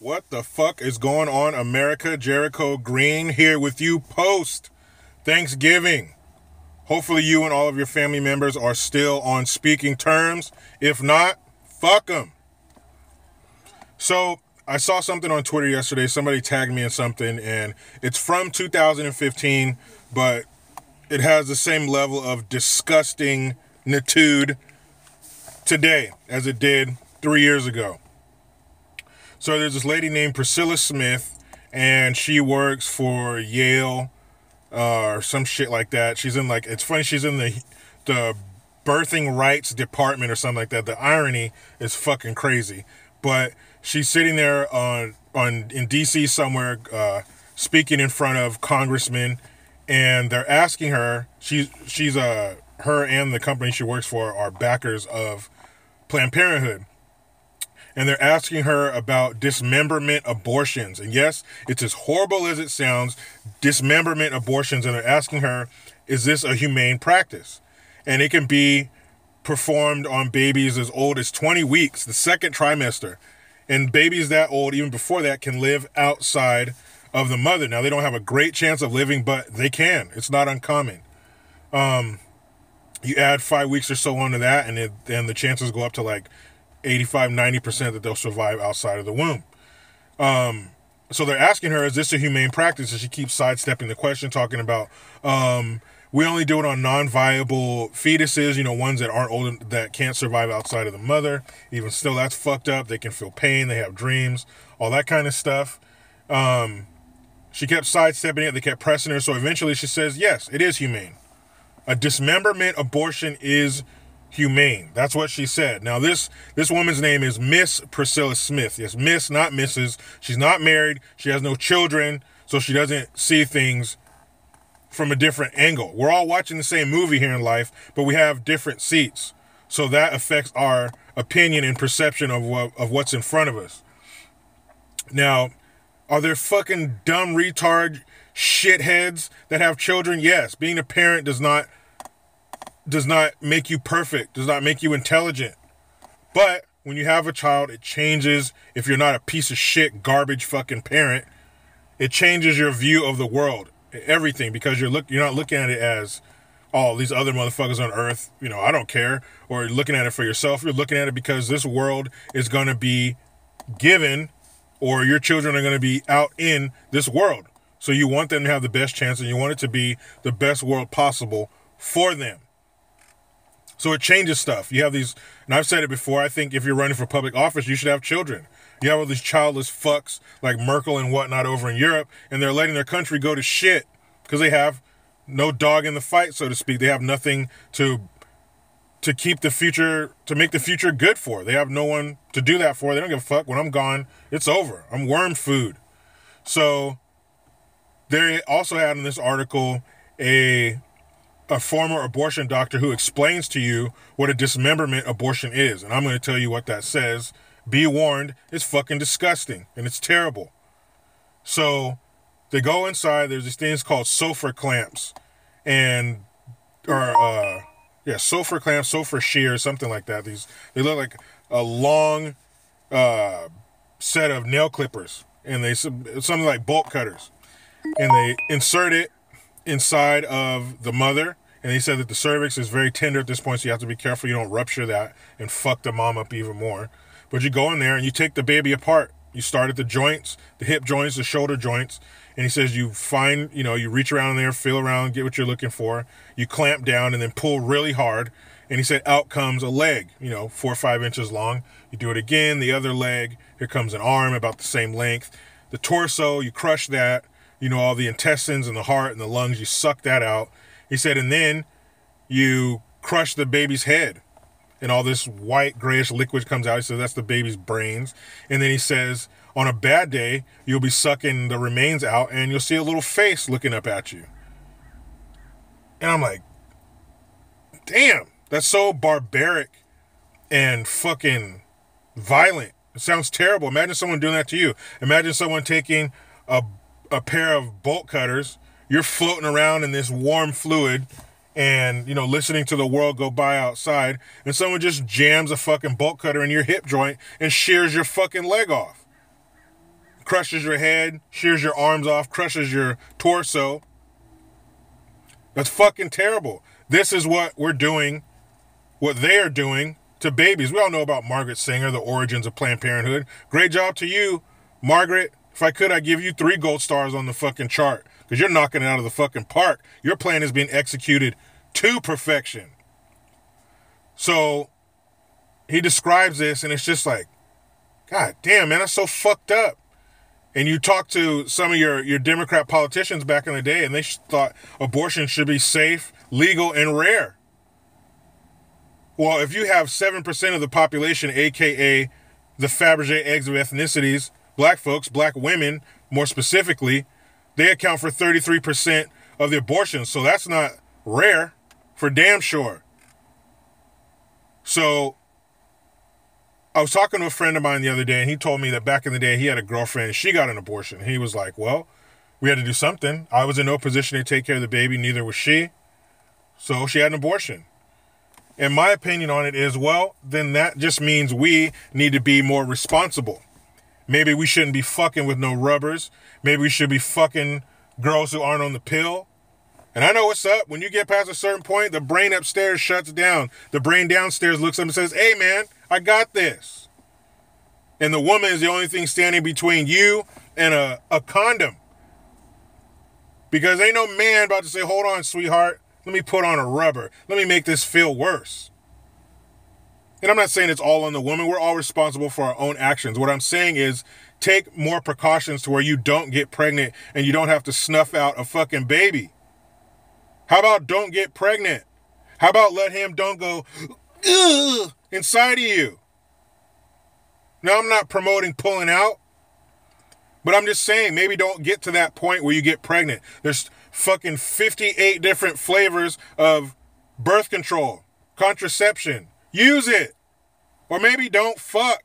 What the fuck is going on, America? Jericho Green here with you post Thanksgiving. Hopefully, you and all of your family members are still on speaking terms. If not, fuck them. So, I saw something on Twitter yesterday. Somebody tagged me in something, and it's from 2015, but it has the same level of disgustingnitude today as it did 3 years ago. So there's this lady named Priscilla Smith, and she works for Yale or some shit like that. She's in it's funny, she's in the birthing rights department or something like that. The irony is fucking crazy. But she's sitting there in DC somewhere, speaking in front of congressmen, and they're asking her. Her and the company she works for are backers of Planned Parenthood. And they're asking her about dismemberment abortions. And yes, it's as horrible as it sounds, dismemberment abortions. And they're asking her, is this a humane practice? And it can be performed on babies as old as 20 weeks, the second trimester. And babies that old, even before that, can live outside of the mother. Now, they don't have a great chance of living, but they can. It's not uncommon. You add 5 weeks or so onto that, and then the chances go up to 85-90% that they'll survive outside of the womb. So they're asking her, is this a humane practice? And she keeps sidestepping the question, talking about, we only do it on non-viable fetuses, ones that aren't old, that can't survive outside of the mother. Even still, that's fucked up. They can feel pain. They have dreams, all that kind of stuff. She kept sidestepping it. They kept pressing her. So eventually she says, yes, it is humane. A dismemberment abortion is humane. That's what she said. Now, this woman's name is Miss Priscilla Smith. Yes, Miss, not Mrs. She's not married. She has no children, so she doesn't see things from a different angle. We're all watching the same movie here in life, but we have different seats. So that affects our opinion and perception of what's in front of us. Now, are there fucking dumb retard shitheads that have children? Yes. Being a parent does not make you perfect, does not make you intelligent. But when you have a child, it changes. If you're not a piece of shit, garbage fucking parent, it changes your view of the world, everything, because you're not looking at it as, oh, these other motherfuckers on earth, I don't care, or you're looking at it for yourself. You're looking at it because this world is going to be given, or your children are going to be out in this world. So you want them to have the best chance, and you want it to be the best world possible for them. So it changes stuff. You have these, and I've said it before, I think if you're running for public office, you should have children. You have all these childless fucks like Merkel and whatnot over in Europe, and they're letting their country go to shit because they have no dog in the fight, so to speak. They have nothing to keep the future, to make the future good for. They have no one to do that for. They don't give a fuck. When I'm gone, it's over. I'm worm food. So they also had in this article a former abortion doctor who explains to you what a dismemberment abortion is. And I'm going to tell you what that says. Be warned, it's fucking disgusting and it's terrible. So they go inside, there's these things called Sofer clamps Sofer clamps, Sofer shears, something like that. They look like a long set of nail clippers, and something like bolt cutters. And they insert it inside of the mother, and he said that the cervix is very tender at this point, so you have to be careful you don't rupture that and fuck the mom up even more. But you go in there and you take the baby apart. You start at the joints, the hip joints, the shoulder joints, and he says you find, you reach around in there, feel around, get what you're looking for, you clamp down and then pull really hard, and he said out comes a leg, 4 or 5 inches long. You do it again, the other leg, here comes an arm about the same length. The torso, you crush that, all the intestines and the heart and the lungs, you suck that out. He said, and then you crush the baby's head, and all this white grayish liquid comes out. He says that's the baby's brains. And then he says, on a bad day, you'll be sucking the remains out, and you'll see a little face looking up at you. And I'm like, damn, that's so barbaric and fucking violent. It sounds terrible. Imagine someone doing that to you. Imagine someone taking a pair of bolt cutters. You're floating around in this warm fluid and, listening to the world go by outside, and someone just jams a fucking bolt cutter in your hip joint and shears your fucking leg off. crushes your head, shears your arms off, crushes your torso. That's fucking terrible. This is what we're doing, what they are doing to babies. We all know about Margaret Sanger, the origins of Planned Parenthood. Great job to you, Margaret. If I could, I'd give you 3 gold stars on the fucking chart, because you're knocking it out of the fucking park. Your plan is being executed to perfection. So he describes this, and it's just like, God damn, man, that's so fucked up. And you talk to some of your Democrat politicians back in the day, and they thought abortion should be safe, legal, and rare. Well, if you have 7% of the population, a.k.a. the Fabergé eggs of ethnicities, black folks, black women, more specifically, they account for 33% of the abortions. So that's not rare, for damn sure. So I was talking to a friend of mine the other day, and he told me that back in the day he had a girlfriend and she got an abortion. He was like, well, we had to do something. I was in no position to take care of the baby, neither was she. So she had an abortion. And my opinion on it is, well, then that just means we need to be more responsible. Maybe we shouldn't be fucking with no rubbers. Maybe we should be fucking girls who aren't on the pill. And I know what's up. When you get past a certain point, the brain upstairs shuts down. The brain downstairs looks up and says, hey, man, I got this. And the woman is the only thing standing between you and a condom. Because ain't no man about to say, hold on, sweetheart. Let me put on a rubber. Let me make this feel worse. And I'm not saying it's all on the woman. We're all responsible for our own actions. What I'm saying is take more precautions to where you don't get pregnant and you don't have to snuff out a fucking baby. How about don't get pregnant? How about let him don't go ugh, inside of you? Now, I'm not promoting pulling out, but I'm just saying maybe don't get to that point where you get pregnant. There's fucking 58 different flavors of birth control, contraception. Use it. Or maybe don't fuck.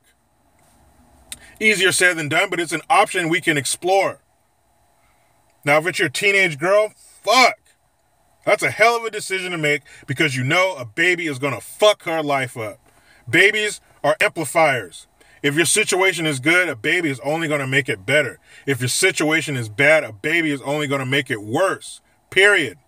Easier said than done, but it's an option we can explore. Now, if it's your teenage girl, fuck. That's a hell of a decision to make, because you know a baby is going to fuck her life up. Babies are amplifiers. If your situation is good, a baby is only going to make it better. If your situation is bad, a baby is only going to make it worse. Period.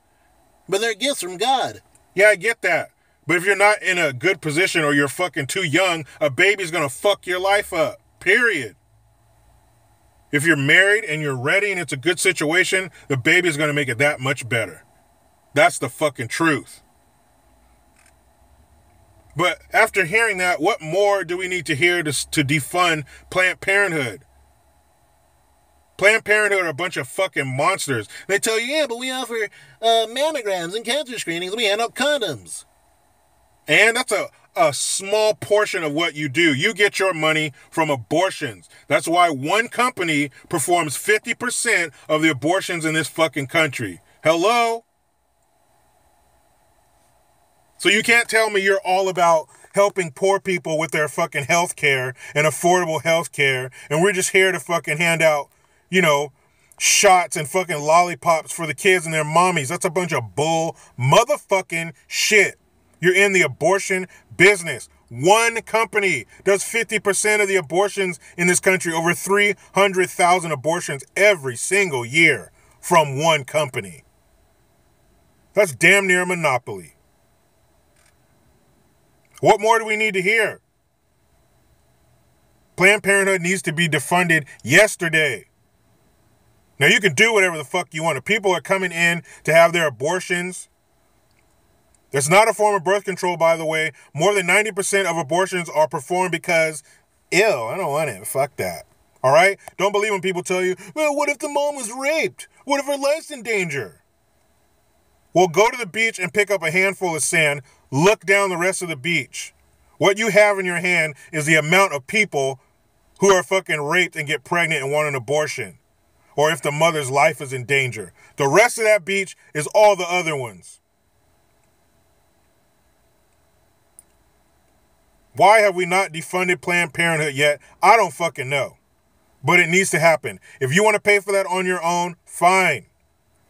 But they're gifts from God. Yeah, I get that. But if you're not in a good position or you're fucking too young, a baby's going to fuck your life up. Period. If you're married and you're ready and it's a good situation, the baby's going to make it that much better. That's the fucking truth. But after hearing that, what more do we need to hear to defund Planned Parenthood? Planned Parenthood are a bunch of fucking monsters. They tell you, yeah, but we offer mammograms and cancer screenings and we hand out condoms. And that's a small portion of what you do. You get your money from abortions. That's why one company performs 50% of the abortions in this fucking country. Hello? So you can't tell me you're all about helping poor people with their fucking health care and affordable health care, and we're just here to fucking hand out, you know, shots and fucking lollipops for the kids and their mommies. That's a bunch of bull motherfucking shit. You're in the abortion business. One company does 50% of the abortions in this country, over 300,000 abortions every single year from one company. That's damn near a monopoly. What more do we need to hear? Planned Parenthood needs to be defunded yesterday. Now, you can do whatever the fuck you want. If people are coming in to have their abortions, that's not a form of birth control, by the way. More than 90% of abortions are performed because, ew, I don't want it. Fuck that. All right? Don't believe when people tell you, well, what if the mom was raped? What if her life's in danger? Well, go to the beach and pick up a handful of sand. Look down the rest of the beach. What you have in your hand is the amount of people who are fucking raped and get pregnant and want an abortion. Or if the mother's life is in danger. The rest of that beach is all the other ones. Why have we not defunded Planned Parenthood yet? I don't fucking know. But it needs to happen. If you want to pay for that on your own, fine.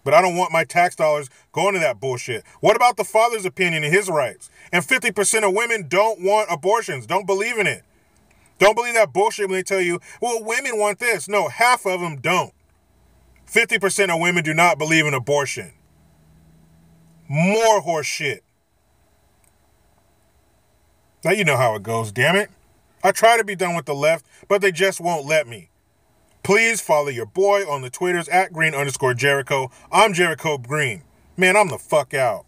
But I don't want my tax dollars going to that bullshit. What about the father's opinion and his rights? And 50% of women don't want abortions, don't believe in it. Don't believe that bullshit when they tell you, well, women want this. No, half of them don't. 50% of women do not believe in abortion. More horse shit. Now you know how it goes, damn it. I try to be done with the left, but they just won't let me. Please follow your boy on the Twitters @Green_Jericho. I'm Jericho Green. Man, I'm the fuck out.